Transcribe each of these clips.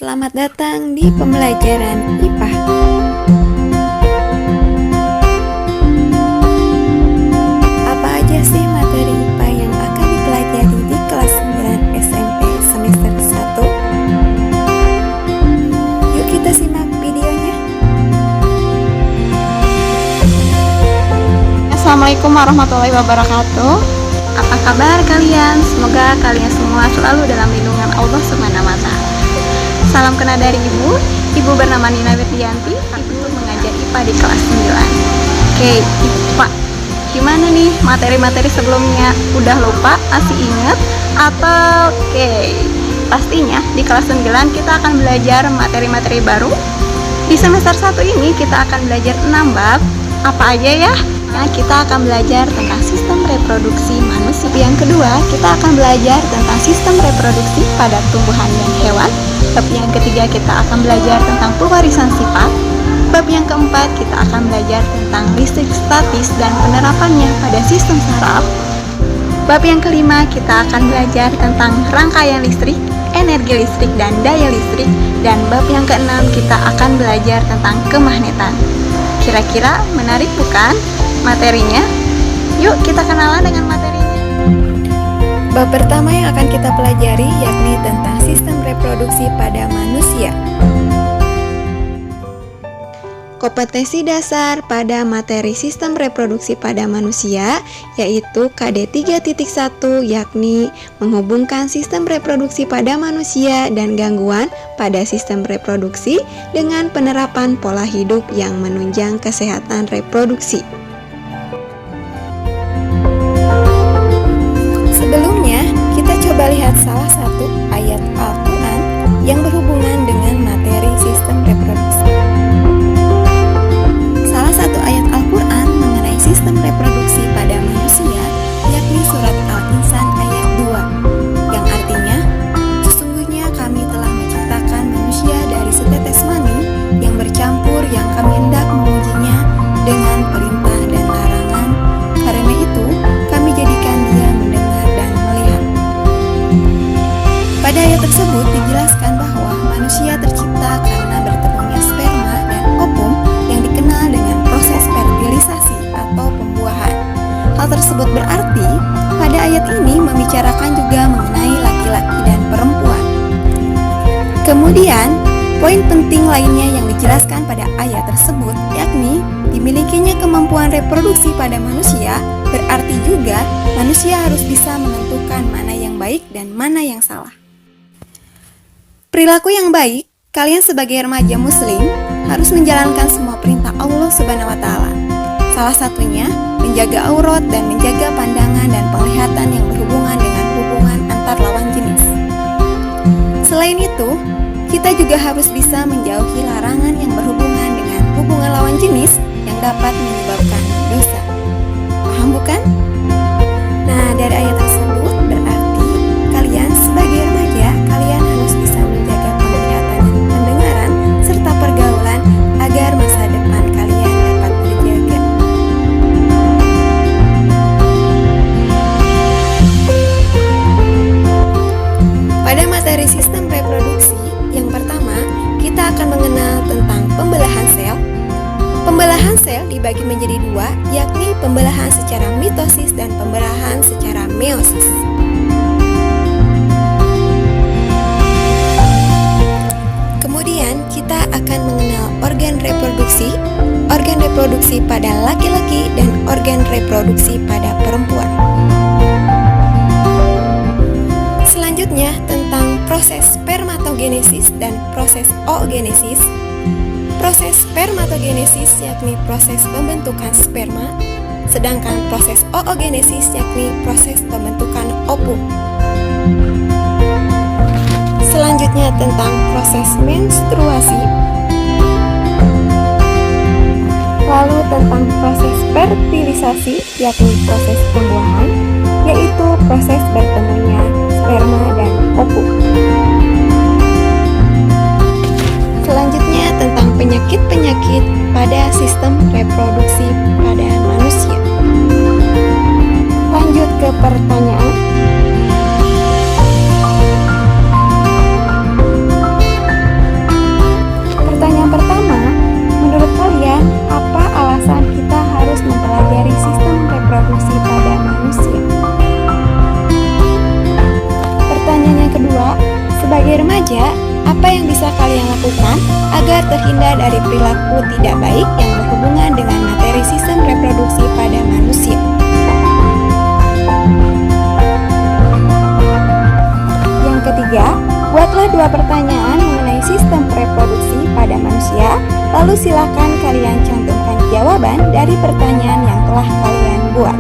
Selamat datang di pembelajaran IPA. Apa aja sih materi IPA yang akan dipelajari di kelas 9 SMP semester 1? Yuk kita simak videonya. Assalamualaikum warahmatullahi wabarakatuh. Apa kabar kalian? Semoga kalian semua selalu dalam lindungan Allah Subhanahu wa Ta'ala. Salam kenal dari Ibu. Ibu bernama Nina Wirdianti. Ibu mengajar IPA di kelas 9. Oke, IPA. Gimana nih materi-materi sebelumnya? Udah lupa? Masih ingat? Atau pastinya di kelas 9 kita akan belajar materi-materi baru. Di semester 1 ini kita akan belajar 6 bab. Apa aja ya? Nah, kita akan belajar tentang sistem reproduksi manusia. Yang kedua, kita akan belajar tentang sistem reproduksi pada tumbuhan dan hewan. Bab yang ketiga, kita akan belajar tentang pewarisan sifat. Bab yang keempat, kita akan belajar tentang listrik statis dan penerapannya pada sistem saraf. Bab yang kelima, kita akan belajar tentang rangkaian listrik, energi listrik, dan daya listrik. Dan bab yang keenam, kita akan belajar tentang kemagnetan. Kira-kira menarik bukan materinya? Yuk kita kenalan dengan materinya. Bab pertama yang akan kita pelajari yakni tentang sistem reproduksi pada manusia. Kompetensi dasar pada materi sistem reproduksi pada manusia yaitu KD 3.1 yakni menghubungkan sistem reproduksi pada manusia dan gangguan pada sistem reproduksi dengan penerapan pola hidup yang menunjang kesehatan reproduksi. Sebelumnya, kita coba lihat salah satu ayat Al-Quran yang berhubungan dengan materi sistem reproduksi. Salah satu ayat Al-Quran mengenai sistem reproduksi pada manusia yakni surat Al-Insan ayat 2 yang artinya, sesungguhnya kami telah menciptakan manusia dari setetes mani yang bercampur yang kami hendak mengujinya dengan perintah dan larangan. Karena itu, kami jadikan dia mendengar dan melihat. Pada ayat tersebut dijelaskan bahwa manusia tercipta karena bertemunya sperma dan ovum yang dikenal dengan proses fertilisasi atau pembuahan. Hal tersebut berarti pada ayat ini membicarakan juga mengenai laki-laki dan perempuan. Kemudian, poin penting lainnya yang dijelaskan pada ayat tersebut yakni dimilikinya kemampuan reproduksi pada manusia berarti juga manusia harus bisa menentukan mana yang baik dan mana yang salah. Perilaku yang baik, kalian sebagai remaja muslim harus menjalankan semua perintah Allah Subhanahu wa Ta'ala. Salah satunya menjaga aurat dan menjaga pandangan dan penglihatan yang berhubungan dengan hubungan antar lawan jenis. Selain itu, kita juga harus bisa menjauhi larangan yang berhubungan dengan hubungan lawan jenis yang dapat menyebabkan dosa. Paham bukan? Nah, dari ayat tersebut berarti kalian sebagai remaja, kalian harus bisa menjaga penglihatan dan pendengaran serta pergaulan agar masa depan kalian dapat terjaga. Pada materi sistem reproduksi, yang pertama, kita akan mengenal tentang pembelahan sel. Pembelahan sel dibagi menjadi dua, yakni pembelahan secara mitosis dan pembelahan secara meiosis. Kemudian, kita akan mengenal organ reproduksi pada laki-laki dan organ reproduksi pada perempuan. Selanjutnya, tentang proses spermatogenesis dan proses oogenesis. Proses spermatogenesis yakni proses pembentukan sperma, sedangkan proses oogenesis yakni proses pembentukan ovum. Selanjutnya tentang proses menstruasi. Lalu tentang proses fertilisasi yakni proses pembuahan, yaitu proses bertemunya sperma dan ovum. Selanjutnya tentang penyakit-penyakit pada sistem reproduksi pada manusia. Lanjut ke pertanyaan. Apa yang bisa kalian lakukan agar terhindar dari perilaku tidak baik yang berhubungan dengan materi sistem reproduksi pada manusia? Yang ketiga, buatlah 2 pertanyaan mengenai sistem reproduksi pada manusia, lalu silakan kalian cantumkan jawaban dari pertanyaan yang telah kalian buat.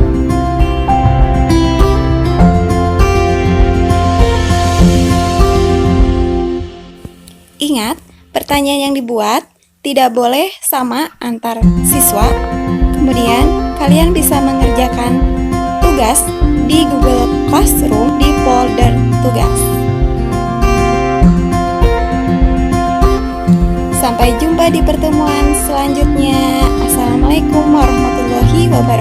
Ingat, pertanyaan yang dibuat tidak boleh sama antar siswa. Kemudian, kalian bisa mengerjakan tugas di Google Classroom di folder tugas. Sampai jumpa di pertemuan selanjutnya. Assalamualaikum warahmatullahi wabarakatuh.